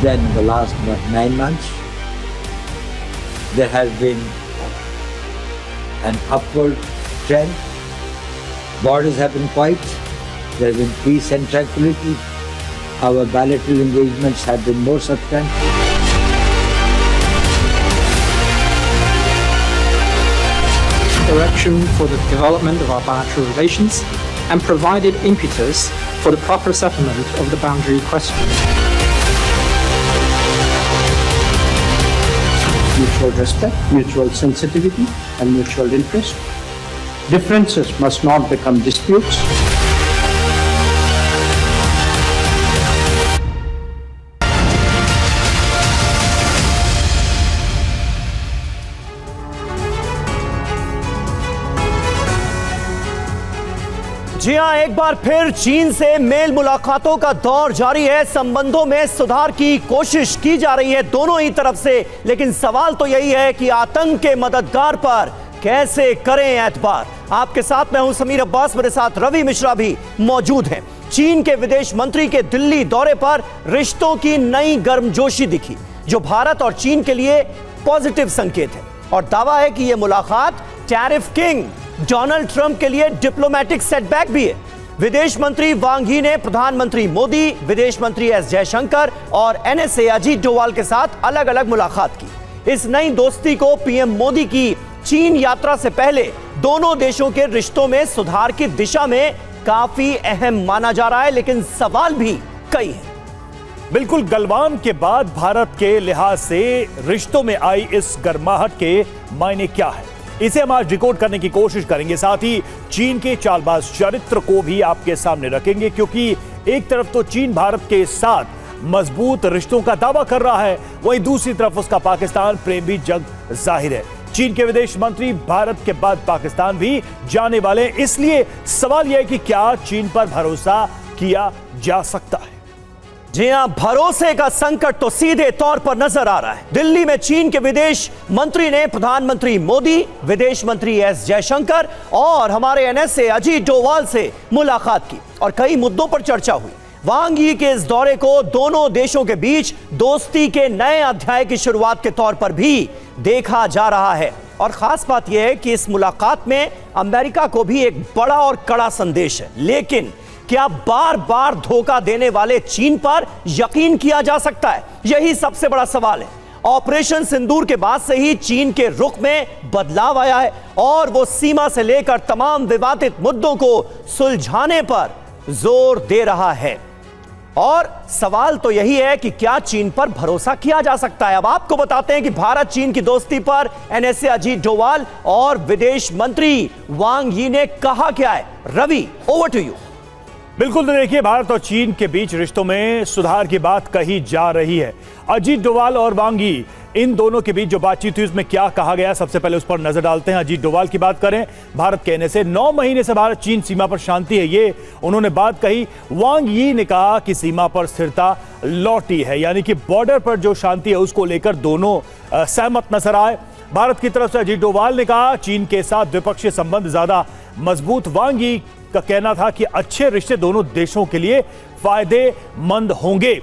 then, in the last 9 months, there has been an upward trend. Borders have been quiet. There has been peace and tranquility. Our bilateral engagements have been more substantial. Direction for the development of our bilateral relations and provided impetus for the proper settlement of the boundary question. Mutual respect, mutual sensitivity, and mutual interest. Differences must not become disputes. जी हां, एक बार फिर चीन से mail मुलाकातों का दौर जारी है। संबंधों में सुधार की कोशिश की जा रही है दोनों ही तरफ से, लेकिन सवाल तो यही है कि आतंक के मददगार पर कैसे करें एतबार। आपके साथ मैं हूं समीर अब्बास, मेरे साथ रवि मिश्रा भी मौजूद हैं। चीन के विदेश मंत्री के दिल्ली दौरे पर रिश्तों की नई गर्मजोशी दिखी, जो भारत और चीन के लिए पॉजिटिव संकेत है, और दावा है कि यह मुलाकात टैरिफ किंग डोनाल्ड ट्रंप के लिए डिप्लोमैटिक सेटबैक भी है। विदेश मंत्री वांग यी ने प्रधानमंत्री मोदी, विदेश मंत्री एस जयशंकर और एनएसए अजीत डोवाल के साथ अलग अलग मुलाकात की। इस नई दोस्ती को पीएम मोदी की चीन यात्रा से पहले दोनों देशों के रिश्तों में सुधार की दिशा में काफी अहम माना जा रहा है, लेकिन सवाल भी कई हैं। बिल्कुल, गलवान के बाद भारत के लिहाज से रिश्तों में आई इस गर्माहट के मायने क्या है, इसे हम आज डिकोड करने की कोशिश करेंगे। साथ ही चीन के चालबाज चरित्र को भी आपके सामने रखेंगे, क्योंकि एक तरफ तो चीन भारत के साथ मजबूत रिश्तों का दावा कर रहा है, वहीं दूसरी तरफ उसका पाकिस्तान प्रेम भी जग जाहिर है। चीन के विदेश मंत्री भारत के बाद पाकिस्तान भी जाने वाले हैं, इसलिए सवाल यह है कि क्या चीन पर भरोसा किया जा सकता है। जी हां, भरोसे का संकट तो सीधे तौर पर नजर आ रहा है। दिल्ली में चीन के विदेश मंत्री ने प्रधानमंत्री मोदी, विदेश मंत्री एस जयशंकर और हमारे एनएसए अजीत डोवाल से मुलाकात की और कई मुद्दों पर चर्चा हुई। वांग यी के इस दौरे को दोनों देशों के बीच दोस्ती के नए अध्याय की शुरुआत के तौर पर भी देखा जा रहा है, और खास बात यह है कि इस मुलाकात में अमेरिका को भी एक बड़ा और कड़ा संदेश है। लेकिन क्या बार बार धोखा देने वाले चीन पर यकीन किया जा सकता है? यही सबसे बड़ा सवाल है। ऑपरेशन सिंदूर के बाद से ही चीन के रुख में बदलाव आया है, और वो सीमा से लेकर तमाम विवादित मुद्दों को सुलझाने पर जोर दे रहा है। और सवाल तो यही है कि क्या चीन पर भरोसा किया जा सकता है। अब आपको बताते हैं कि भारत चीन की दोस्ती पर एनएसए अजीत डोवाल और विदेश मंत्री वांग यी ने कहा क्या है। Ravi, over to you. बिल्कुल, तो देखिए, भारत और चीन के बीच रिश्तों में सुधार की बात कही जा रही है। अजीत डोवाल और वांग यी, इन दोनों के बीच जो बातचीत हुई उसमें क्या कहा गया, सबसे पहले उस पर नजर डालते हैं। अजीत डोवाल की बात करें, भारत कहने से 9 महीने से भारत चीन सीमा पर शांति है, ये उन्होंने बात कही। वांग यी ने कहा कि सीमा पर स्थिरता लौटी है, यानी कि बॉर्डर पर जो शांति है उसको लेकर दोनों सहमत नजर आए। भारत की तरफ से अजीत डोवाल ने कहा चीन के साथ द्विपक्षीय संबंध ज्यादा मजबूत। वांग यी का कहना था कि अच्छे रिश्ते दोनों देशों के लिए फायदेमंद होंगे।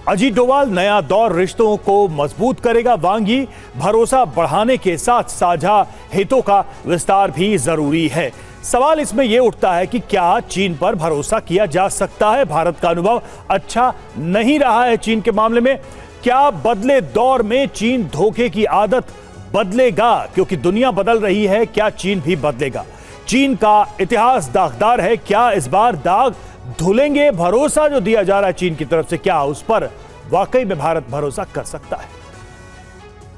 अजीत डोवाल, नया दौर रिश्तों को मजबूत करेगा। वांग यी, भरोसा बढ़ाने के साथ साझा हितों का विस्तार भी जरूरी है। सवाल इसमें यह उठता है कि क्या चीन पर भरोसा किया जा सकता है? भारत का अनुभव अच्छा नहीं रहा है चीन के मामले में। क्या बदले दौर में चीन धोखे की आदत बदलेगा? क्योंकि दुनिया बदल रही है, क्या चीन भी बदलेगा? चीन का इतिहास दागदार है, क्या इस बार दाग धुलेंगे? भरोसा जो दिया जा रहा है चीन की तरफ से, क्या उस पर वाकई में भारत भरोसा कर सकता है?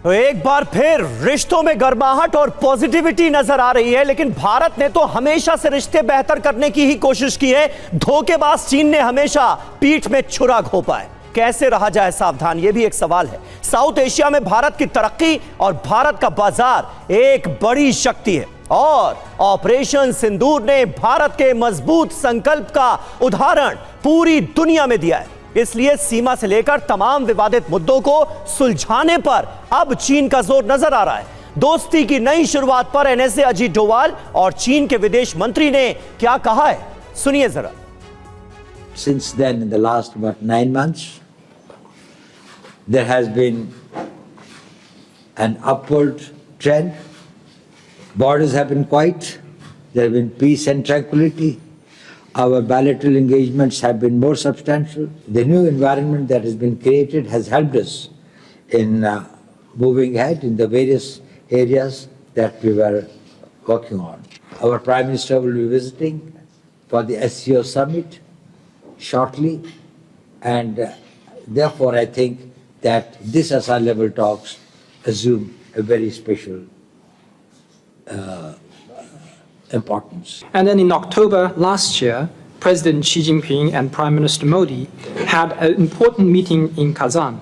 तो एक बार फिर रिश्तों में गर्माहट और पॉजिटिविटी नजर आ रही है, लेकिन भारत ने तो हमेशा से रिश्ते बेहतर करने की ही कोशिश की है। धोखेबाज चीन ने हमेशा पीठ में छुरा घोंपा है। कैसे रहा जाए सावधान, यह भी एक सवाल है। साउथ एशिया में भारत की तरक्की और भारत का बाजार एक बड़ी शक्ति है, और ऑपरेशन सिंदूर ने भारत के मजबूत संकल्प का उदाहरण पूरी दुनिया में दिया है। इसलिए सीमा से लेकर तमाम विवादित मुद्दों को सुलझाने पर अब चीन का जोर नजर आ रहा है। दोस्ती की नई शुरुआत पर एनएसए अजीत डोवाल और चीन के विदेश मंत्री ने क्या कहा है, सुनिए जरा। Since then, in the last 9 months, there has been an upward trend. Borders have been quiet. There have been peace and tranquility. Our bilateral engagements have been more substantial. The new environment that has been created has helped us in moving ahead in the various areas that we were working on. Our Prime Minister will be visiting for the SCO summit shortly, and therefore I think that this SR level talks assume a very special importance. And then in October last year, President Xi Jinping and Prime Minister Modi had an important meeting in Kazan.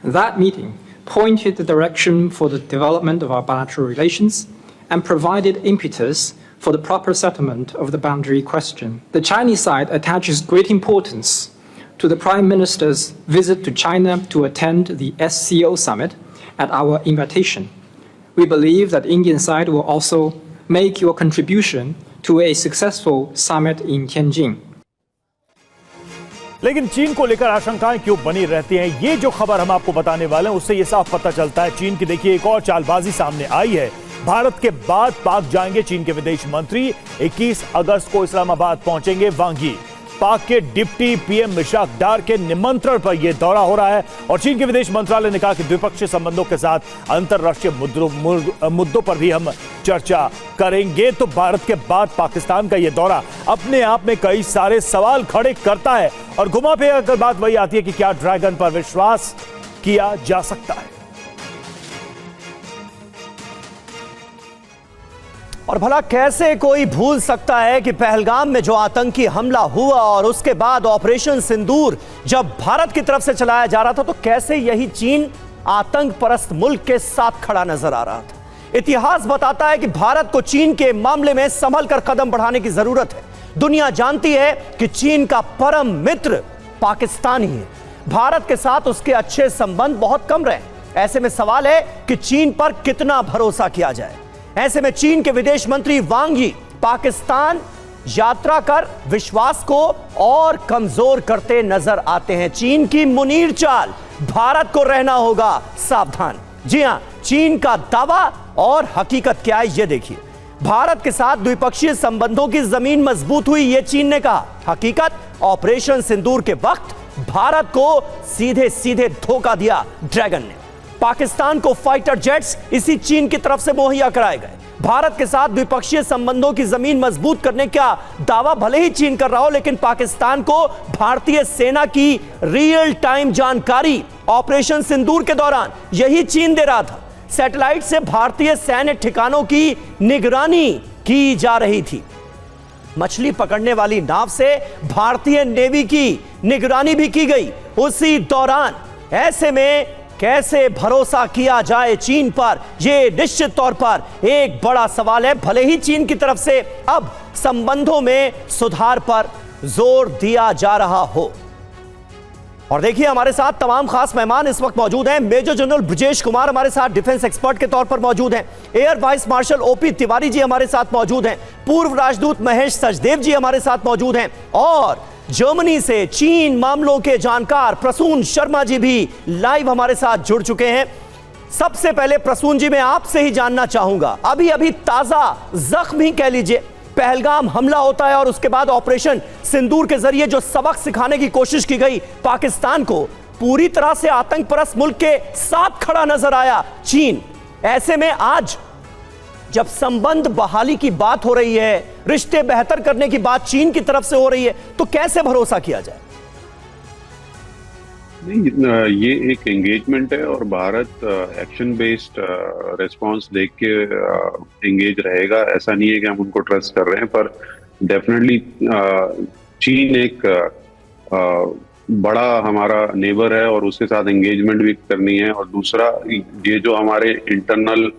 That meeting pointed the direction for the development of our bilateral relations and provided impetus for the proper settlement of the boundary question. The Chinese side attaches great importance to the Prime Minister's visit to China to attend the SCO summit at our invitation. We believe that Indian side will also make your contribution to a successful summit in Tianjin. लेकिन चीन को लेकर आशंकाएं क्यों बनी रहती हैं, ये जो खबर हम आपको बताने वाले हैं उससे ये साफ पता चलता है। चीन की देखिए एक और चालबाजी सामने आई है। भारत के बाद पाक जाएंगे चीन के विदेश मंत्री। 21 अगस्त को इस्लामाबाद पहुंचेंगे वांग यी। पाक के डिप्टी पीएम इशाक डार के निमंत्रण पर यह दौरा हो रहा है और चीन के विदेश मंत्रालय ने कहा कि द्विपक्षीय संबंधों के साथ अंतर्राष्ट्रीय मुद्दों पर भी हम चर्चा करेंगे। तो भारत के बाद पाकिस्तान का यह दौरा अपने आप में कई सारे सवाल खड़े करता है और घुमा फिरा कर बात वही आती है कि क्या ड्रैगन पर विश्वास किया जा सकता है। और भला कैसे कोई भूल सकता है कि पहलगाम में जो आतंकी हमला हुआ और उसके बाद ऑपरेशन सिंदूर जब भारत की तरफ से चलाया जा रहा था तो कैसे यही चीन आतंक परस्त मुल्क के साथ खड़ा नजर आ रहा था। इतिहास बताता है कि भारत को चीन के मामले में संभल कर कदम बढ़ाने की जरूरत है। दुनिया जानती है कि चीन का परम मित्र पाकिस्तान ही है। भारत के साथ उसके अच्छे संबंध बहुत कम रहे। ऐसे में सवाल है कि चीन पर कितना भरोसा किया जाए। ऐसे में चीन के विदेश मंत्री वांग यी पाकिस्तान यात्रा कर विश्वास को और कमजोर करते नजर आते हैं। चीन की मुनीर चाल, भारत को रहना होगा सावधान। जी हां, चीन का दावा और हकीकत क्या है ये देखिए। भारत के साथ द्विपक्षीय संबंधों की जमीन मजबूत हुई, ये चीन ने कहा। हकीकत, ऑपरेशन सिंदूर के वक्त भारत को सीधे सीधे धोखा दिया ड्रैगन ने। पाकिस्तान को फाइटर जेट्स इसी चीन की तरफ से मुहैया कराए गए। भारत के साथ द्विपक्षीय संबंधों की जमीन मजबूत करने का दावा भले ही चीन कर रहा हो, लेकिन पाकिस्तान को भारतीय सेना की रियल टाइम जानकारी ऑपरेशन सिंदूर के दौरान यही चीन दे रहा था। सैटेलाइट से भारतीय सैन्य ठिकानों की निगरानी की जा रही थी। मछली पकड़ने वाली नाव से भारतीय नेवी की निगरानी भी की गई उसी दौरान। ऐसे में कैसे भरोसा किया जाए चीन पर, यह निश्चित तौर पर एक बड़ा सवाल है। भले ही चीन की तरफ से अब संबंधों में सुधार पर जोर दिया जा रहा हो। और देखिए हमारे साथ तमाम खास मेहमान इस वक्त मौजूद हैं। मेजर जनरल ब्रजेश कुमार हमारे साथ डिफेंस एक्सपर्ट के तौर पर मौजूद हैं। Air vice marshal OP Tiwari ji हमारे साथ मौजूद हैं। पूर्व राजदूत महेश सचदेव जी हमारे साथ मौजूद हैं और जर्मनी से चीन मामलों के जानकार प्रसून शर्मा जी भी लाइव हमारे साथ जुड़ चुके हैं। सबसे पहले प्रसून जी मैं आपसे ही जानना चाहूंगा, अभी अभी ताजा जख्म ही कह लीजिए, पहलगाम हमला होता है और उसके बाद ऑपरेशन सिंदूर के जरिए जो सबक सिखाने की कोशिश की गई पाकिस्तान को, पूरी तरह से आतंक परस्त मुल्क के साथ खड़ा नजर आया चीन। ऐसे में आज जब संबंध बहाली की बात हो रही है, रिश्ते बेहतर करने की बात चीन की तरफ से हो रही है, तो कैसे भरोसा किया जाए? नहीं, ये एक एंगेजमेंट है और भारत एक्शन बेस्ड रिस्पांस देख के एंगेज रहेगा। ऐसा नहीं है कि हम उनको ट्रस्ट कर रहे हैं, पर डेफिनेटली चीन एक बड़ा हमारा नेबर है और उसके साथ एंगेजमेंट भी करनी है। और दूसरा, ये जो हमारे इंटरनल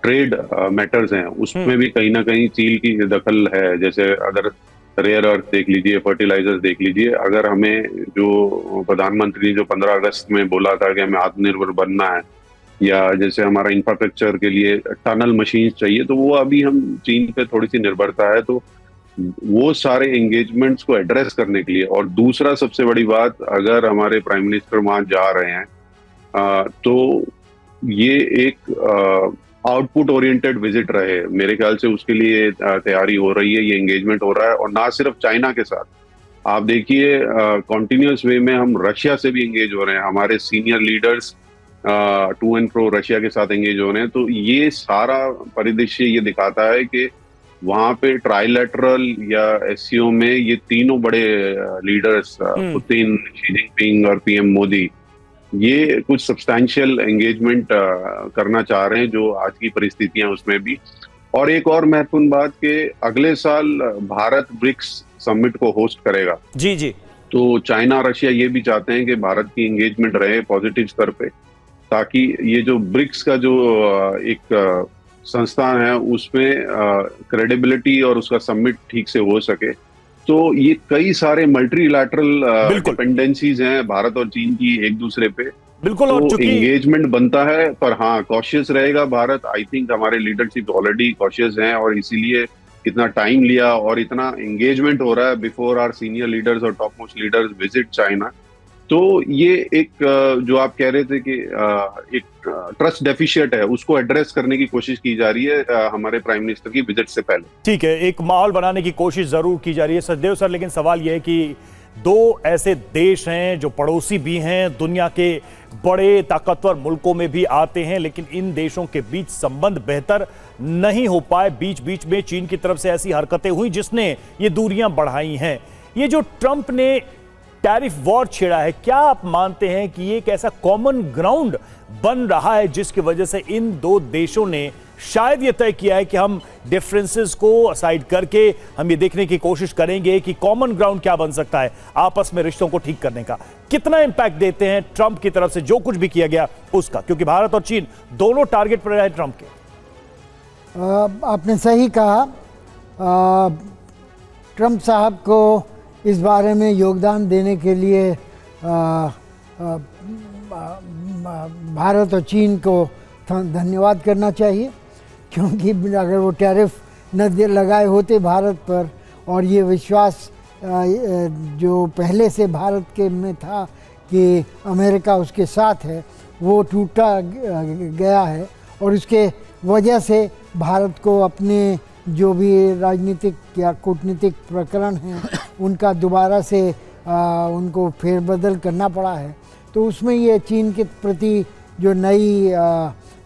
ट्रेड मैटर्स हैं उसमें भी कहीं ना कहीं चीन की दखल है। जैसे अगर रेयर अर्थ देख लीजिए, फर्टिलाइजर्स देख लीजिए, अगर हमें जो प्रधानमंत्री ने जो 15 अगस्त में बोला था कि हमें आत्मनिर्भर बनना है, या जैसे हमारा इंफ्रास्ट्रक्चर के लिए टनल मशीन चाहिए, तो वो अभी हम चीन पे थोड़ी सी निर्भरता है। तो वो सारे एंगेजमेंट्स को एड्रेस करने के लिए, और दूसरा सबसे बड़ी बात, अगर हमारे प्राइम मिनिस्टर वहां जा रहे हैं तो ये एक आउटपुट ओरिएंटेड विजिट रहे, मेरे ख्याल से उसके लिए तैयारी हो रही है, ये एंगेजमेंट हो रहा है। और ना सिर्फ चाइना के साथ, आप देखिए कॉन्टिन्यूस वे में हम रशिया से भी एंगेज हो रहे हैं, हमारे senior leaders to and fro Russia के साथ एंगेज हो रहे हैं। तो ये सारा परिदृश्य ये दिखाता है कि वहां पे ट्राइलेटरल या एससीओ में ये तीनों बड़े लीडर्स पुतिन, शी जिनपिंग और पीएम मोदी, ये कुछ सब्सटैंशियल एंगेजमेंट करना चाह रहे हैं, जो आज की परिस्थितियां उसमें भी। और एक और महत्वपूर्ण बात कि अगले साल भारत ब्रिक्स समिट को होस्ट करेगा। जी जी। तो चाइना रशिया ये भी चाहते हैं कि भारत की एंगेजमेंट रहे पॉजिटिव स्तर पे, ताकि ये जो ब्रिक्स का जो एक संस्थान है उसमें क्रेडिबिलिटी और उसका समिट ठीक से हो सके। तो ये कई सारे मल्टीलैटरल डिपेंडेंसीज हैं भारत और चीन की एक दूसरे पे। बिल्कुल। तो और चूंकि एंगेजमेंट बनता है, पर हाँ कॉशियस रहेगा भारत। आई थिंक हमारे लीडरशिप ऑलरेडी कॉशियस हैं और इसीलिए इतना टाइम लिया और इतना एंगेजमेंट हो रहा है बिफोर आवर सीनियर लीडर्स और top most leaders visit China. तो ये एक जो आप कह रहे थे कि एक ट्रस्ट डेफिशिएंट है, उसको एड्रेस करने की कोशिश की जा रही है हमारे प्राइम मिनिस्टर की विजिट से पहले। ठीक है, एक माहौल बनाने की कोशिश जरूर की जा रही है सचदेव सर, लेकिन सवाल यह है कि दो ऐसे देश हैं जो पड़ोसी भी हैं, दुनिया के बड़े ताकतवर मुल्कों में भी आते हैं, लेकिन इन देशों के बीच संबंध बेहतर नहीं हो पाए। बीच बीच में चीन की तरफ से ऐसी हरकतें हुई जिसने ये दूरियां बढ़ाई हैं। ये जो ट्रंप ने टैरिफ वॉर छेड़ा है, क्या आप मानते हैं कि ये एक ऐसा कॉमन ग्राउंड बन रहा है जिसकी वजह से इन दो देशों ने शायद ये तय किया है कि हम डिफरेंसेस को असाइड करके हम ये देखने की कोशिश करेंगे कि कॉमन ग्राउंड क्या बन सकता है आपस में रिश्तों को ठीक करने का? कितना इंपैक्ट देते हैं ट्रंप की तरफ से जो कुछ भी किया गया उसका, क्योंकि भारत और चीन दोनों टारगेट पर रहे ट्रंप के? आपने सही कहा। ट्रंप साहब को इस बारे में योगदान देने के लिए भारत और चीन को धन्यवाद करना चाहिए, क्योंकि अगर वो टैरिफ न लगाए होते भारत पर और ये विश्वास जो पहले से भारत के में था कि अमेरिका उसके साथ है, वो टूटा गया है। और इसके वजह से भारत को अपने जो भी राजनीतिक या कूटनीतिक प्रकरण हैं उनका दोबारा से उनको फेरबदल करना पड़ा है। तो उसमें ये चीन के प्रति जो नई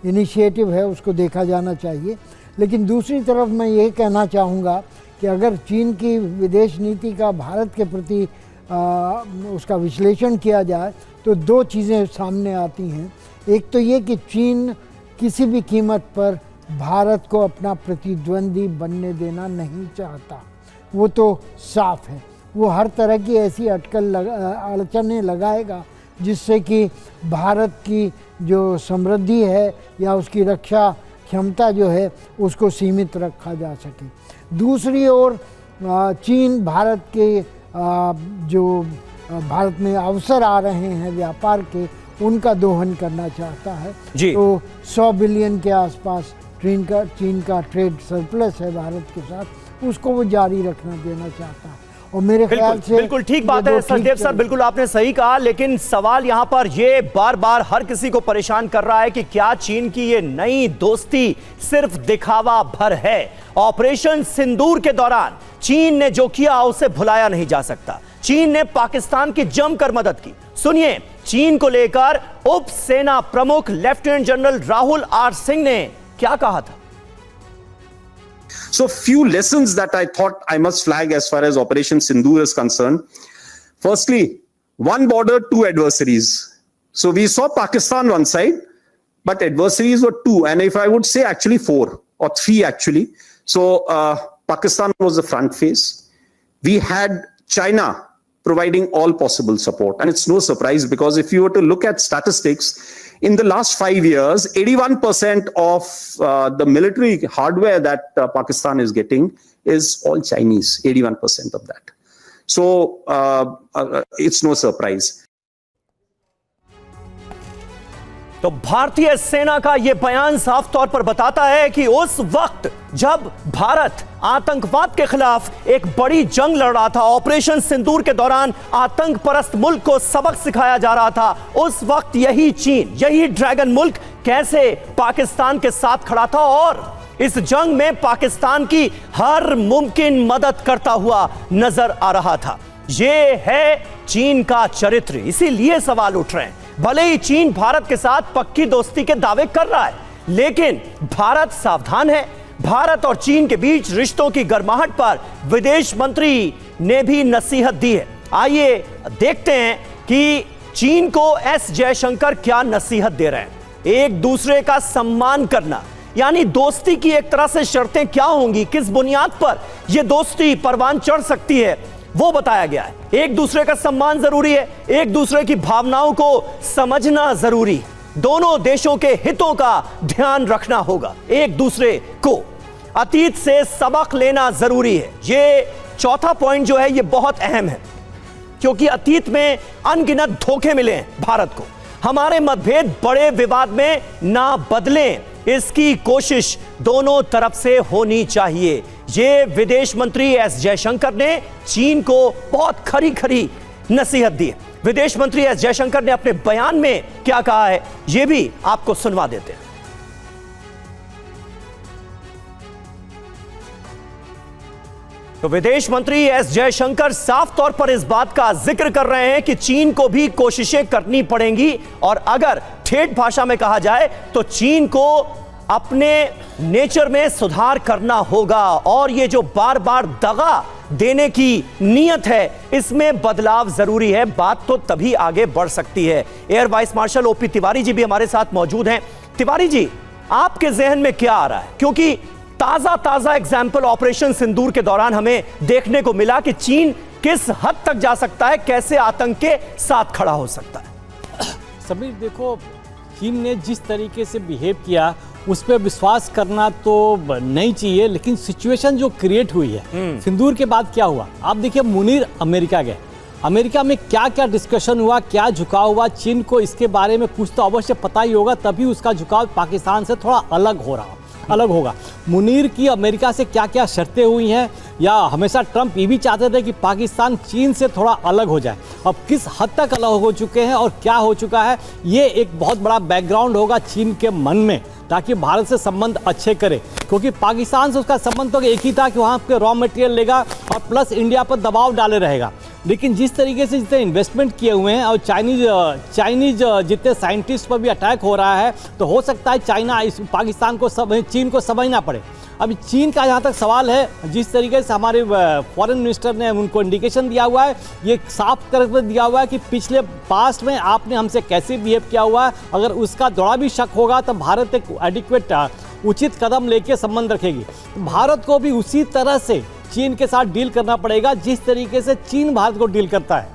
इनिशिएटिव है उसको देखा जाना चाहिए। लेकिन दूसरी तरफ मैं ये कहना चाहूँगा कि अगर चीन की विदेश नीति का भारत के प्रति उसका विश्लेषण किया जाए तो दो चीज़ें सामने आती हैं। एक तो ये कि चीन किसी भी कीमत पर भारत को अपना प्रतिद्वंदी बनने देना नहीं चाहता, वो तो साफ है। वो हर तरह की ऐसी अड़चनें लगाएगा जिससे कि भारत की जो समृद्धि है या उसकी रक्षा क्षमता जो है उसको सीमित रखा जा सके। दूसरी ओर चीन भारत के जो भारत में अवसर आ रहे हैं व्यापार के, उनका दोहन करना चाहता है। तो 100 बिलियन के आसपास चीन का ट्रेड सरप्लस है भारत के साथ, उसको वो जारी रखना देना चाहता है। और मेरे ख्याल से बिल्कुल ठीक बात है सचदेव सर, बिल्कुल आपने सही कहा। लेकिन सवाल यहां पर ये बार बार हर किसी को परेशान कर रहा है कि क्या चीन की ये नई दोस्ती सिर्फ दिखावा भर है? ऑपरेशन सिंदूर के दौरान चीन ने जो किया उसे भुलाया नहीं जा सकता। चीन ने पाकिस्तान की जमकर मदद की। सुनिए चीन को लेकर उप सेना प्रमुख lieutenant general Rahul R Singh ने क्या कहा था। So few lessons that I thought I must flag as far as Operation Sindoor is concerned. Firstly, one border, two adversaries. So we saw Pakistan one side, but adversaries were two, and if I would say actually 4 or 3 actually. So Pakistan was the front face. We had China providing all possible support, and it's no surprise because if you were to look at statistics, in the last 5 years, 81% of the military hardware that Pakistan is getting is all Chinese, 81% of that. So it's no surprise. तो भारतीय सेना का यह बयान साफ तौर पर बताता है कि उस वक्त जब भारत आतंकवाद के खिलाफ एक बड़ी जंग लड़ रहा था, ऑपरेशन सिंदूर के दौरान आतंक परस्त मुल्क को सबक सिखाया जा रहा था, उस वक्त यही चीन, यही ड्रैगन मुल्क कैसे पाकिस्तान के साथ खड़ा था और इस जंग में पाकिस्तान की हर मुमकिन मदद करता हुआ नजर आ रहा था। यह है चीन का चरित्र। इसीलिए सवाल उठ रहे हैं, भले ही चीन भारत के साथ पक्की दोस्ती के दावे कर रहा है, लेकिन भारत सावधान है। भारत और चीन के बीच रिश्तों की गर्माहट पर विदेश मंत्री ने भी नसीहत दी है। आइए देखते हैं कि चीन को एस जयशंकर क्या नसीहत दे रहे हैं। एक दूसरे का सम्मान करना, यानी दोस्ती की एक तरह से शर्तें क्या होंगी, किस बुनियाद पर यह दोस्ती परवान चढ़ सकती है, वो बताया गया है। एक दूसरे का सम्मान जरूरी है, एक दूसरे की भावनाओं को समझना जरूरी है, दोनों देशों के हितों का ध्यान रखना होगा, एक दूसरे को अतीत से सबक लेना जरूरी है। ये चौथा पॉइंट जो है ये बहुत अहम है, क्योंकि अतीत में अनगिनत धोखे मिले हैं भारत को। हमारे मतभेद बड़े विवाद में ना बदलें, इसकी कोशिश दोनों तरफ से होनी चाहिए। ये विदेश मंत्री एस जयशंकर ने चीन को बहुत खरी खरी नसीहत दी है। विदेश मंत्री एस जयशंकर ने अपने बयान में क्या कहा है, यह भी आपको सुनवा देते हैं। तो विदेश मंत्री एस जयशंकर साफ तौर पर इस बात का जिक्र कर रहे हैं कि चीन को भी कोशिशें करनी पड़ेंगी, और अगर ठेठ भाषा में कहा जाए तो चीन को अपने नेचर में सुधार करना होगा, और ये जो बार बार दगा देने की नीयत है इसमें बदलाव जरूरी है। बात तो तभी आगे बढ़ सकती है। Air vice marshal OP Tiwari ji भी हमारे साथ मौजूद हैं। तिवारी जी, आपके जहन में क्या आ रहा है, क्योंकि ताजा एग्जाम्पल ऑपरेशन सिंदूर के दौरान हमें देखने को मिला कि चीन किस हद तक जा सकता है, कैसे आतंक के साथ खड़ा हो सकता है। समीर, देखो, चीन ने जिस तरीके से बिहेव किया उस पर विश्वास करना तो नहीं चाहिए, लेकिन सिचुएशन जो क्रिएट हुई है सिंदूर के बाद क्या हुआ, आप देखिए मुनीर अमेरिका गए, अमेरिका में क्या क्या डिस्कशन हुआ, क्या झुकाव हुआ, चीन को इसके बारे में कुछ तो अवश्य पता ही होगा, तभी उसका झुकाव पाकिस्तान से थोड़ा अलग होगा। मुनीर की अमेरिका से क्या क्या शर्तें हुई हैं, या हमेशा ट्रंप ये भी चाहते थे कि पाकिस्तान चीन से थोड़ा अलग हो जाए, अब किस हद तक अलग हो चुके हैं और क्या हो चुका है, ये एक बहुत बड़ा बैकग्राउंड होगा चीन के मन में, ताकि भारत से संबंध अच्छे करे। क्योंकि पाकिस्तान से उसका संबंध तो एक ही था कि वहाँ पे रॉ मटेरियल लेगा और प्लस इंडिया पर दबाव डाले रहेगा। लेकिन जिस तरीके से जितने इन्वेस्टमेंट किए हुए हैं और चाइनीज जितने साइंटिस्ट पर भी अटैक हो रहा है, तो हो सकता है चीन को समझना पड़े। अभी चीन का जहाँ तक सवाल है, जिस तरीके से हमारे फॉरेन मिनिस्टर ने उनको इंडिकेशन दिया हुआ है, ये साफ करके दिया हुआ है कि पिछले पास्ट में आपने हमसे कैसे बिहेव किया हुआ है, अगर उसका थोड़ा भी शक होगा तो भारत एक एडिक्वेट उचित कदम लेके संबंध रखेगी। भारत को भी उसी तरह से चीन के साथ डील करना पड़ेगा जिस तरीके से चीन भारत को डील करता है,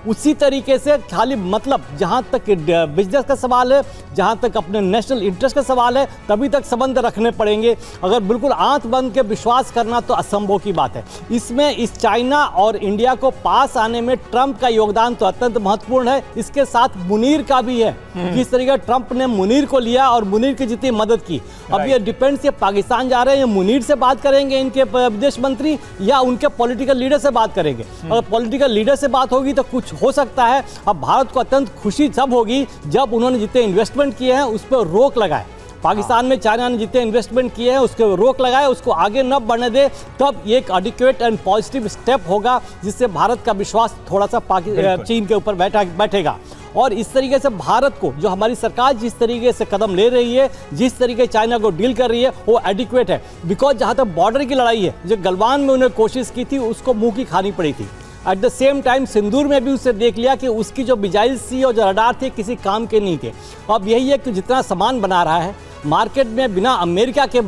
उसी तरीके से। खाली मतलब जहां तक बिजनेस का सवाल है, जहां तक अपने नेशनल इंटरेस्ट का सवाल है, तभी तक संबंध रखने पड़ेंगे। अगर बिल्कुल आंख बंद के विश्वास करना तो असंभव की बात है। इसमें इस चाइना और इंडिया को पास आने में ट्रंप का योगदान तो अत्यंत महत्वपूर्ण है, इसके साथ मुनीर का भी है। जिस तरीके ट्रंप ने मुनीर को लिया और मुनीर की जितनी मदद की, अब ये डिपेंड्स, ये पाकिस्तान जा रहे हैं, मुनीर से बात करेंगे इनके विदेश मंत्री या उनके पॉलिटिकल लीडर से बात करेंगे। अगर पॉलिटिकल लीडर से बात होगी तो कुछ हो सकता है। अब भारत को अत्यंत खुशी तब होगी जब उन्होंने जितने इन्वेस्टमेंट किए हैं उस पर रोक लगाए। पाकिस्तान में चाइना ने जितने इन्वेस्टमेंट किए हैं उसके रोक लगाए, उसको आगे न बढ़ने दे, तब एक एडिक्वेट एंड पॉजिटिव स्टेप होगा जिससे भारत का विश्वास थोड़ा सा चीन के ऊपर बैठेगा। और इस तरीके से भारत को, जो हमारी सरकार जिस तरीके से कदम ले रही है, जिस तरीके चाइना को डील कर रही है, वो एडिक्वेट है। बिकॉज जहाँ तक बॉर्डर की लड़ाई है, जो गलवान में उन्होंने कोशिश की थी, उसको मुंह की खानी पड़ी थी। एट द सेम टाइम सिंदूर में भी उससे देख लिया कि उसकी जो मिसाइल्स थी और जो रडार थे किसी काम के नहीं थे। अब यही है कि जितना सामान बना रहा है मार्केट में, बिना अमेरिका के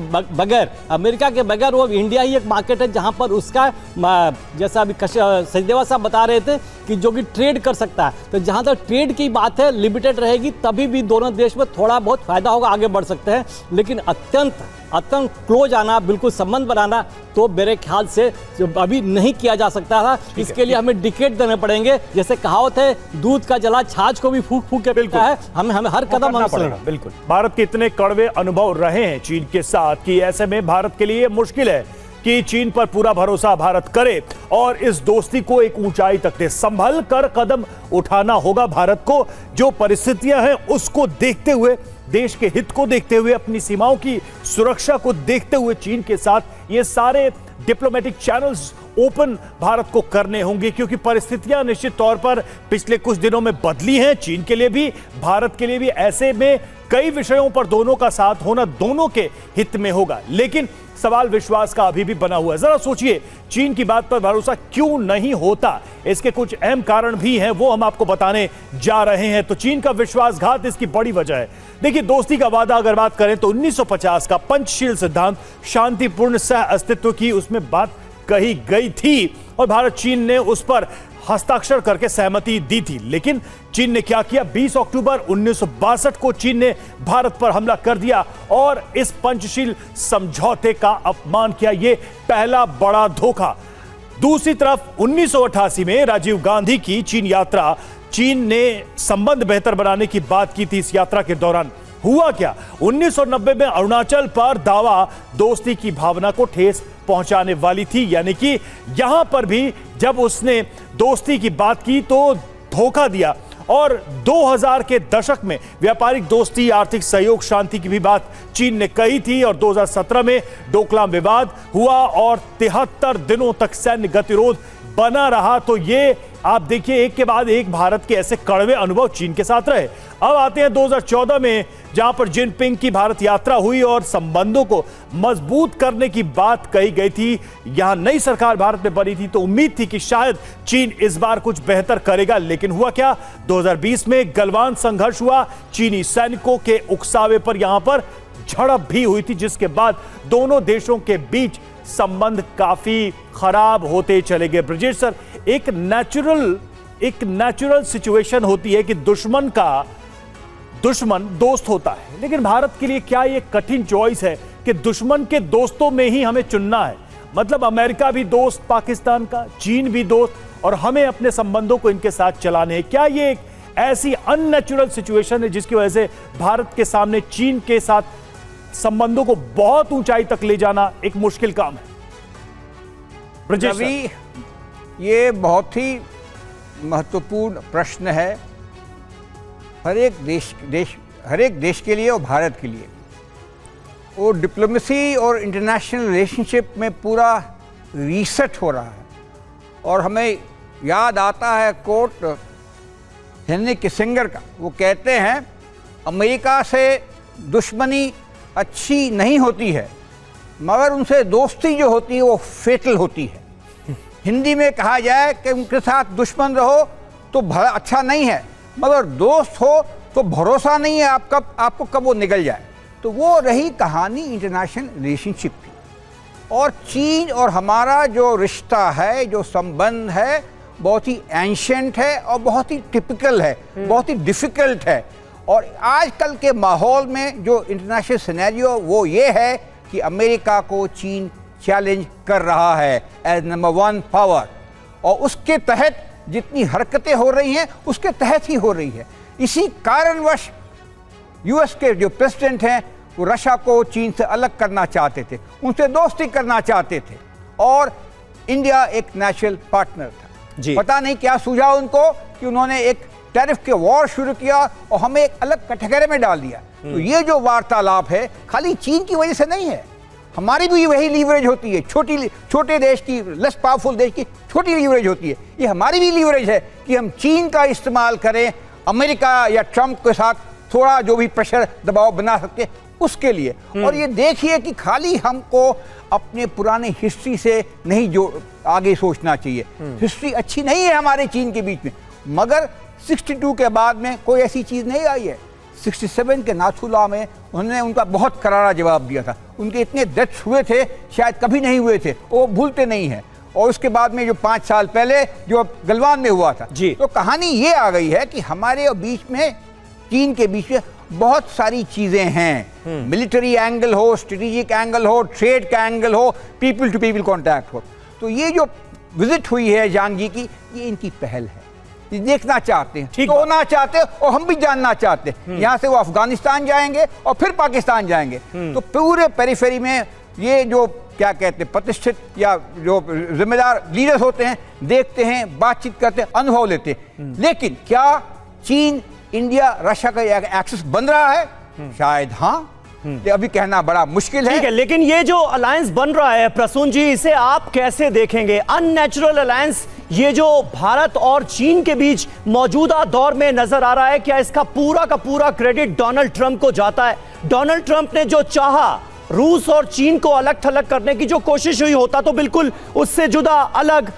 बगैर वो इंडिया ही एक मार्केट है जहां पर उसका, जैसा अभी सचदेवा साहब बता रहे थे कि जो कि ट्रेड कर सकता है। तो जहां तक ट्रेड की बात है, लिमिटेड रहेगी, तभी भी दोनों देश में थोड़ा बहुत फायदा होगा, आगे बढ़ सकते हैं। लेकिन अत्यंत अत्यंत क्लोज आना, बिल्कुल संबंध बनाना, तो मेरे ख्याल से अभी नहीं किया जा सकता था। इसके लिए हमें डिकेट देने पड़ेंगे। जैसे कहावत है, दूध का जला छाछ को भी फूंक फूंक के पीता है। हमें हर कदम पड़ेगा। बिल्कुल, भारत के इतने कड़वे अनुभव रहे हैं चीन के साथ कि ऐसे में भारत के लिए मुश्किल है कि चीन पर पूरा भरोसा भारत करे और इस दोस्ती को एक ऊंचाई तक ले। संभल कर कदम उठाना होगा भारत को। जो परिस्थितियां हैं उसको देखते हुए, देश के हित को देखते हुए, अपनी सीमाओं की सुरक्षा को देखते हुए चीन के साथ ये सारे डिप्लोमेटिक चैनल्स ओपन भारत को करने होंगे, क्योंकि परिस्थितियां निश्चित तौर पर पिछले कुछ दिनों में बदली हैं, चीन के लिए भी, भारत के लिए भी। ऐसे में कई विषयों पर दोनों का साथ होना दोनों के हित में होगा, लेकिन सवाल विश्वास का अभी भी बना हुआ है। जरा सोचिए, चीन की बात पर भरोसा क्यों नहीं होता? इसके कुछ अहम कारण भी हैं, वो हम आपको बताने जा रहे हैं। तो चीन का विश्वासघात इसकी बड़ी वजह है। देखिए, दोस्ती का वादा अगर बात करें तो 1950 का पंचशील सिद्धांत, शांतिपूर्ण सह अस्तित्व की उसमें बात कही गई थी और भारत चीन ने उस पर हस्ताक्षर करके सहमति दी थी। लेकिन चीन ने क्या किया? 20 अक्टूबर 1962 को चीन ने भारत पर हमला कर दिया और इस पंचशील समझौते का अपमान किया। यह पहला बड़ा धोखा। दूसरी तरफ 1988 में राजीव गांधी की चीन यात्रा, चीन ने संबंध बेहतर बनाने की बात की थी। इस यात्रा के दौरान हुआ क्या? 1990 में अरुणाचल पर दावा दोस्ती की भावना को ठेस पहुंचाने वाली थी, यानी कि यहां पर भी जब उसने दोस्ती की बात की तो धोखा दिया। और 2000 के दशक में व्यापारिक दोस्ती, आर्थिक सहयोग, शांति की भी बात चीन ने कही थी और 2017 में डोकलाम विवाद हुआ और 73 दिनों तक सैन्य गतिरोध बना रहा। तो ये आप देखिए, एक के बाद एक भारत के ऐसे कड़वे अनुभव चीन के साथ रहे। अब आते हैं 2014 में, जहां पर जिनपिंग की भारत यात्रा हुई और संबंधों को मजबूत करने की बात कही गई थी। यहां नई सरकार भारत में बनी थी तो उम्मीद थी कि शायद चीन इस बार कुछ बेहतर करेगा, लेकिन हुआ क्या? 2020 में गलवान संघर्ष हुआ, चीनी सैनिकों के उकसावे पर यहां पर झड़प भी हुई थी, जिसके बाद दोनों देशों के बीच संबंध काफी खराब होते चले गए। ब्रजेश सर, एक नेचुरल सिचुएशन होती है कि दुश्मन का दुश्मन दोस्त होता है, लेकिन भारत के लिए क्या ये कठिन चॉइस है कि दुश्मन के दोस्तों में ही हमें चुनना है? मतलब अमेरिका भी दोस्त पाकिस्तान का, चीन भी दोस्त, और हमें अपने संबंधों को इनके साथ चलाने हैं। क्या ये एक ऐसी अननेचुरल सिचुएशन है जिसकी वजह से भारत के सामने चीन के साथ संबंधों को बहुत ऊंचाई तक ले जाना एक मुश्किल काम है? रवि, ये बहुत ही महत्वपूर्ण प्रश्न है हर एक देश के लिए और भारत के लिए। और डिप्लोमेसी और इंटरनेशनल रिलेशनशिप में पूरा रीसेट हो रहा है। और हमें याद आता है कोट हेनरी किसिंगर का, वो कहते हैं अमेरिका से दुश्मनी अच्छी नहीं होती है, मगर उनसे दोस्ती जो होती है वो फेटल होती है। हिंदी में कहा जाए कि उनके साथ दुश्मन रहो तो अच्छा नहीं है, मगर दोस्त हो तो भरोसा नहीं है आपको कब वो निकल जाए। तो वो रही कहानी इंटरनेशनल रिलेशनशिप की। और चीन और हमारा जो रिश्ता है, जो संबंध है, बहुत ही एंशिएंट है और बहुत ही टिपिकल है, बहुत ही डिफिकल्ट है। और आजकल के माहौल में जो इंटरनेशनल सिनेरियो वो ये है कि अमेरिका को चीन चैलेंज कर रहा है एज नंबर 1 पावर, और उसके तहत जितनी हरकतें हो रही हैं उसके तहत ही हो रही है। इसी कारणवश यूएस के जो प्रेसिडेंट हैं वो रशिया को चीन से अलग करना चाहते थे, उनसे दोस्ती करना चाहते थे, और इंडिया एक नेचुरल पार्टनर था। पता नहीं क्या सूझा उनको कि उन्होंने एक टैरिफ के वॉर शुरू किया और हमें एक अलग कैटेगरी में डाल दिया। तो ये जो वार्तालाप है खाली चीन की वजह से नहीं है, हमारी भी वही लीवरेज होती है। छोटे देश की, लेस पावरफुल देश की छोटी लीवरेज होती है। ये हमारी भी लीवरेज है कि हम चीन का इस्तेमाल करें अमेरिका या ट्रंप के साथ थोड़ा जो भी प्रेशर दबाव बना सकते उसके लिए। और ये देखिए कि खाली हमको अपने पुराने हिस्ट्री से नहीं जो आगे सोचना चाहिए। हिस्ट्री अच्छी नहीं है हमारे चीन के बीच में, मगर 62 के बाद में कोई ऐसी चीज़ नहीं आई है। 67 के नाथुला में उन्होंने उनका बहुत करारा जवाब दिया था। उनके इतने डेथ्स हुए थे, शायद कभी नहीं हुए थे, वो भूलते नहीं हैं। और उसके बाद में जो 5 साल पहले जो गलवान में हुआ था, तो कहानी ये आ गई है कि हमारे बीच में, चीन के बीच में बहुत सारी चीजें हैं, मिलिट्री एंगल हो, स्ट्रेटेजिक एंगल हो, ट्रेड का एंगल हो, पीपल टू पीपल कांटेक्ट हो। तो ये जो विजिट हुई है जांग जी की, ये इनकी पहल है, ये देखना चाहते हैं, होना चाहते हैं, और हम भी जानना चाहते हैं। यहाँ से वो अफगानिस्तान जाएंगे और फिर पाकिस्तान जाएंगे, तो पूरे पेरिफेरी में ये जो क्या कहते हैं प्रतिष्ठित या जो जिम्मेदार लीडर्स होते हैं, देखते हैं, बातचीत करते हैं, अनुभव लेते हैं। लेकिन क्या चीन, इंडिया, रशिया का एक्सेस बन रहा है? शायद हाँ, अभी कहना बड़ा मुश्किल है। ठीक है, लेकिन ये जो अलायंस बन रहा है प्रसून जी, इसे आप कैसे देखेंगे? अननेचुरल अलायंस ये जो भारत और चीन के बीच मौजूदा दौर में नजर आ रहा है, क्या इसका पूरा का पूरा क्रेडिट डोनाल्ड ट्रंप को जाता है? डोनाल्ड ट्रंप ने जो चाहा, रूस और चीन को अलग थलग करने की जो कोशिश हुई, होता तो बिल्कुल उससे जुदा, अलग,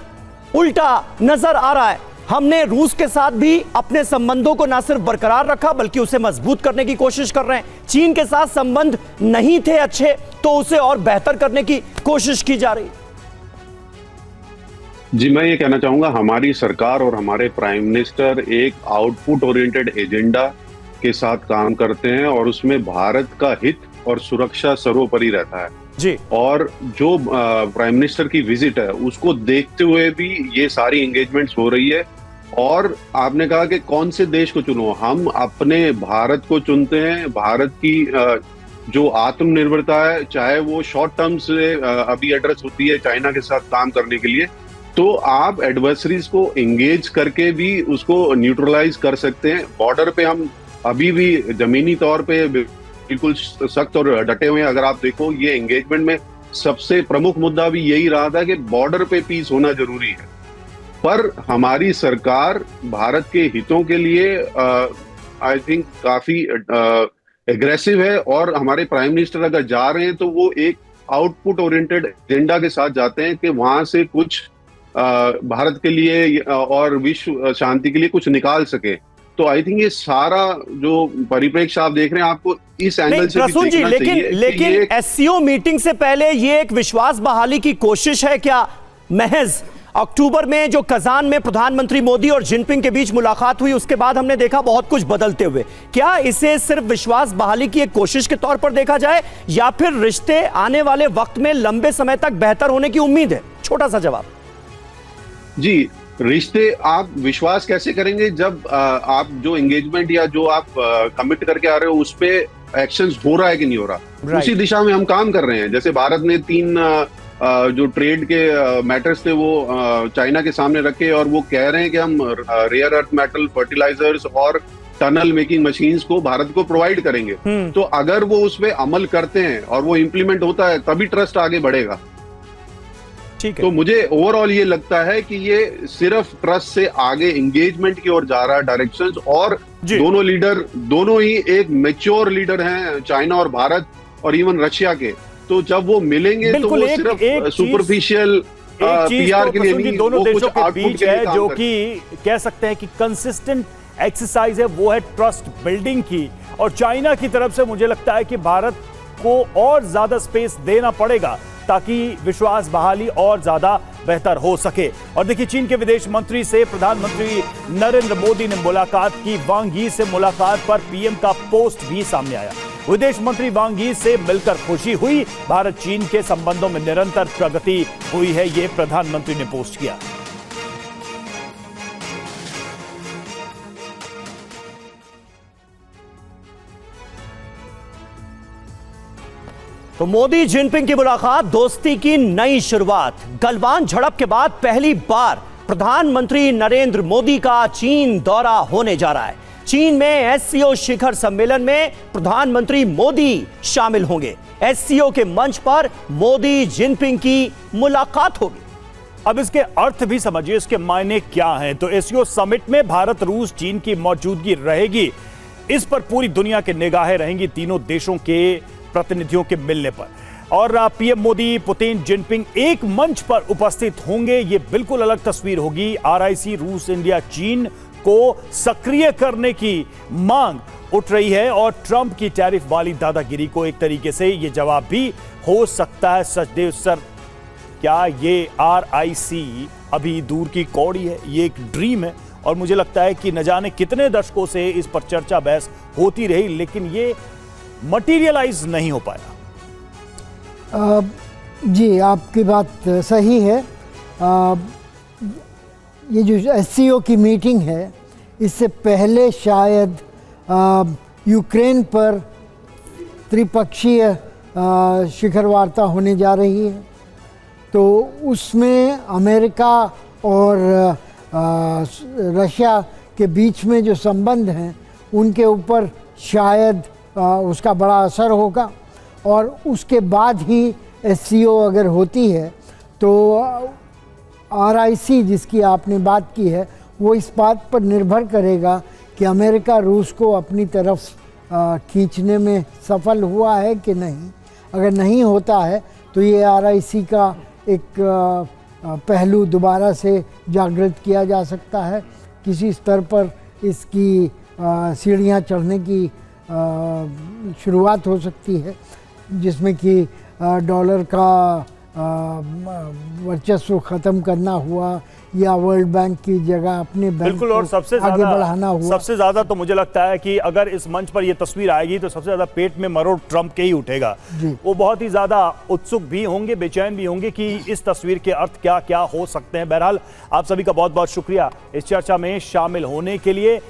उल्टा नजर आ रहा है। हमने रूस के साथ भी अपने संबंधों को ना सिर्फ बरकरार रखा बल्कि उसे मजबूत करने की कोशिश कर रहे हैं। चीन के साथ संबंध नहीं थे अच्छे, तो उसे और बेहतर करने की कोशिश की जा रही। जी, मैं ये कहना चाहूंगा, हमारी सरकार और हमारे प्राइम मिनिस्टर एक आउटपुट ओरिएंटेड एजेंडा के साथ काम करते हैं और उसमें भारत का हित और सुरक्षा सर्वोपरि रहता है जी। और जो प्राइम मिनिस्टर की विजिट है उसको देखते हुए भी ये सारी एंगेजमेंट्स हो रही है। और आपने कहा कि कौन से देश को चुनो, हम अपने भारत को चुनते हैं। भारत की जो आत्मनिर्भरता है, चाहे वो शॉर्ट टर्म से अभी एड्रेस होती है चाइना के साथ काम करने के लिए, तो आप एडवर्सरीज को एंगेज करके भी उसको न्यूट्रलाइज कर सकते हैं। बॉर्डर पे हम अभी भी जमीनी तौर पे बिल्कुल सख्त और डटे हुए हैं। अगर आप देखो, ये एंगेजमेंट में सबसे प्रमुख मुद्दा भी यही रहा था कि बॉर्डर पे पीस होना जरूरी है। पर हमारी सरकार भारत के हितों के लिए आई थिंक काफी एग्रेसिव है, और हमारे प्राइम मिनिस्टर अगर जा रहे हैं तो वो एक आउटपुट ओरिएंटेड एजेंडा के साथ जाते हैं कि वहां से कुछ भारत के लिए और विश्व शांति के लिए कुछ निकाल सके। तो आई थिंक ये सारा जो परिप्रेक्ष्य आप देख रहे हैं, आपको इस एंगल से प्रसून जी, लेकिन एससीओ मीटिंग से पहले ये एक विश्वास बहाली की कोशिश है क्या? महज अक्टूबर में जो कजान में प्रधानमंत्री मोदी और जिनपिंग के बीच मुलाकात हुई, उसके बाद हमने देखा बहुत कुछ बदलते हुए। क्या इसे सिर्फ विश्वास बहाली की एक कोशिश के तौर पर देखा जाए, या फिर रिश्ते आने वाले वक्त में लंबे समय तक बेहतर होने की उम्मीद है? छोटा सा जवाब। जी, रिश्ते आप विश्वास कैसे करेंगे जब आप जो एंगेजमेंट या जो आप कमिट करके आ रहे हो उस पे एक्शंस हो रहा है कि नहीं हो रहा? उसी दिशा में हम काम कर रहे हैं। जैसे भारत ने 3 जो ट्रेड के मैटर्स थे वो चाइना के सामने रखे, और वो कह रहे हैं कि हम रेयर अर्थ मेटल, फर्टिलाइजर्स और टनल मेकिंग मशीन्स को भारत को प्रोवाइड करेंगे। तो अगर वो उस पे अमल करते हैं और वो इम्प्लीमेंट होता है, तभी ट्रस्ट आगे बढ़ेगा। ठीक है। तो मुझे ओवरऑल ये लगता है कि ये सिर्फ ट्रस्ट से आगे एंगेजमेंट की ओर जा रहा है डायरेक्शंस, और दोनों लीडर, दोनों ही एक मैच्योर लीडर हैं, चाइना और भारत और इवन रशिया के। तो जब वो मिलेंगे तो वो सिर्फ सुपरफिशियल पीआर के लिए नहीं, दोनों वो देशों कुछ के आउटपुट बीच के लिए है, काम जो करते कि कह सकते हैं कि कंसिस्टेंट एक्सरसाइज है, वो है ट्रस्ट बिल्डिंग की। और चाइना की तरफ से मुझे लगता है कि भारत को और ज्यादा स्पेस देना पड़ेगा ताकि विश्वास बहाली और ज्यादा बेहतर हो सके। और देखिए, चीन के विदेश मंत्री से प्रधानमंत्री नरेंद्र मोदी ने मुलाकात की। वांग यी से मुलाकात पर पीएम का पोस्ट भी सामने आया। विदेश मंत्री वांग यी से मिलकर खुशी हुई। भारत चीन के संबंधों में निरंतर प्रगति हुई है, ये प्रधानमंत्री ने पोस्ट किया। तो मोदी जिनपिंग की मुलाकात, दोस्ती की नई शुरुआत। गलवान झड़प के बाद पहली बार प्रधानमंत्री नरेंद्र मोदी का चीन दौरा होने जा रहा है। चीन में एससीओ शिखर सम्मेलन में प्रधानमंत्री मोदी शामिल होंगे। एससीओ के मंच पर मोदी जिनपिंग की मुलाकात होगी। अब इसके अर्थ भी समझिए, इसके मायने क्या हैं। तो एससीओ समिट में भारत, रूस, चीन की मौजूदगी रहेगी। इस पर पूरी दुनिया की निगाहें रहेंगी तीनों देशों के प्रतिनिधियों के मिलने पर। और पीएम मोदी, पुतिन, जिनपिंग एक मंच पर उपस्थित होंगे। यह बिल्कुल अलग तस्वीर होगी। आरआईसी, रूस, इंडिया, चीन को सक्रिय करने की मांग उठ रही है, और ट्रंप की टैरिफ वाली दादागिरी को एक तरीके से यह जवाब भी हो सकता है। सचदेव सर, क्या ये आरआईसी अभी दूर की कौड़ी है? ये एक ड्रीम है, और मुझे लगता है कि न जाने कितने दशकों से इस पर चर्चा बहस होती रही, लेकिन ये मटीरियलाइज नहीं हो पाया। जी, आपकी बात सही है। ये जो SCO की मीटिंग है, इससे पहले शायद यूक्रेन पर त्रिपक्षीय शिखर वार्ता होने जा रही है, तो उसमें अमेरिका और रशिया के बीच में जो संबंध हैं उनके ऊपर शायद उसका बड़ा असर होगा। और उसके बाद ही SCO अगर होती है तो RIC जिसकी आपने बात की है, वो इस बात पर निर्भर करेगा कि अमेरिका रूस को अपनी तरफ खींचने में सफल हुआ है कि नहीं। अगर नहीं होता है तो ये RIC का एक पहलू दोबारा से जागृत किया जा सकता है। किसी स्तर पर इसकी सीढ़ियाँ चढ़ने की शुरुआत हो सकती है, जिसमें कि डॉलर का वर्चस्व ख़त्म करना हुआ या वर्ल्ड बैंक की जगह अपने बैंक बिल्कुल। और सबसे आगे बढ़ाना हुआ। सबसे ज्यादा तो मुझे लगता है कि अगर इस मंच पर यह तस्वीर आएगी तो सबसे ज्यादा पेट में मरोड़ ट्रंप के ही उठेगा। वो बहुत ही ज्यादा उत्सुक भी होंगे, बेचैन भी होंगे कि इस तस्वीर के अर्थ क्या क्या हो सकते हैं। बहरहाल आप सभी का बहुत बहुत शुक्रिया इस चर्चा में शामिल होने के लिए।